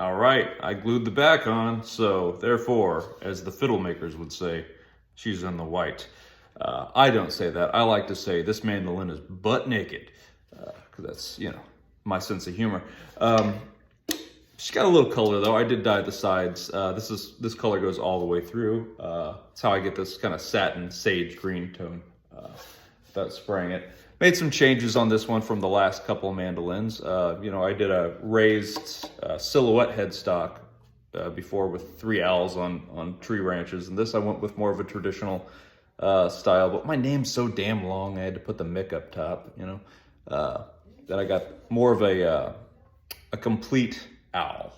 All right, I glued the back on, so therefore, as the fiddle makers would say, she's in the white. I don't say that. I like to say this mandolin is butt naked, because that's, my sense of humor. She's got a little color though. I did dye the sides. This color goes all the way through. That's how I get this kind of satin sage green tone without spraying it. Made some changes on this one from the last couple of mandolins. I did a raised silhouette headstock before with 3 owls on tree branches, and this I went with more of a traditional style. But my name's so damn long, I had to put the Mick up top. Then I got more of a complete owl.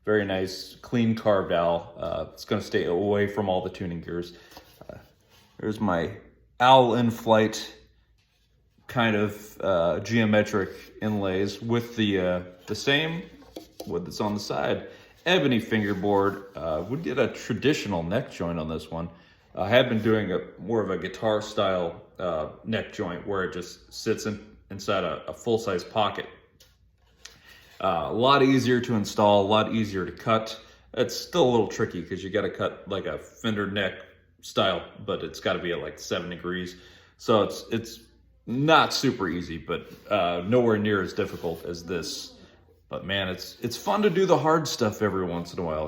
Very nice, clean carved owl. It's going to stay away from all the tuning gears. There's my owl in flight kind of geometric inlays with the same wood that's on the side. Ebony fingerboard. Would get a traditional neck joint on this one. I have been doing more of a guitar style neck joint where it just sits inside a full-size pocket. A lot easier to install, a lot easier to cut. It's still a little tricky because you got to cut like a fender neck style, but it's got to be at like 7 degrees. So it's not super easy, but nowhere near as difficult as this. But man, it's fun to do the hard stuff every once in a while,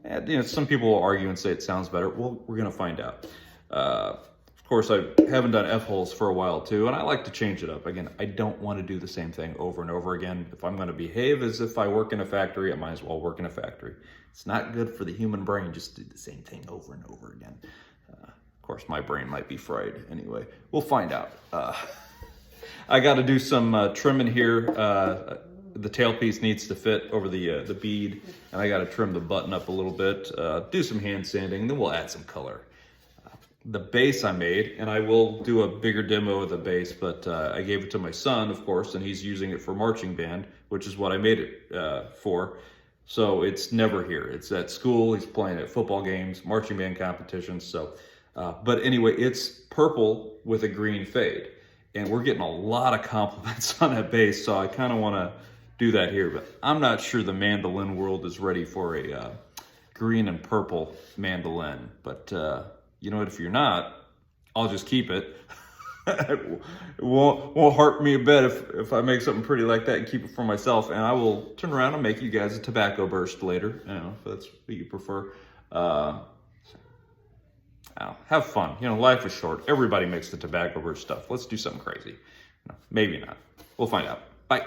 And, some people will argue and say it sounds better. Well, we're gonna find out. Of course, I haven't done F-holes for a while too, and I like to change it up. Again, I don't want to do the same thing over and over again. If I'm going to behave as if I work in a factory, I might as well work in a factory. It's not good for the human brain just to do the same thing over and over again. Of course, my brain might be fried anyway. We'll find out. I got to do some trimming here. The tailpiece needs to fit over the bead, and I got to trim the button up a little bit, do some hand sanding, and then we'll add some color. The bass I made, and I will do a bigger demo of the bass, but I gave it to my son, of course, and he's using it for marching band, which is what I made it for. So it's never here. It's at school, he's playing at football games, marching band competitions. So, but anyway, it's purple with a green fade, and we're getting a lot of compliments on that bass, so I kind of want to do that here, but I'm not sure the mandolin world is ready for a green and purple mandolin, but you know what, if you're not, I'll just keep it. It won't hurt me a bit if I make something pretty like that and keep it for myself, and I will turn around and make you guys a tobacco burst later, if that's what you prefer. Have fun. Life is short. Everybody makes the tobacco burst stuff. Let's do something crazy. Maybe not. We'll find out. Bye.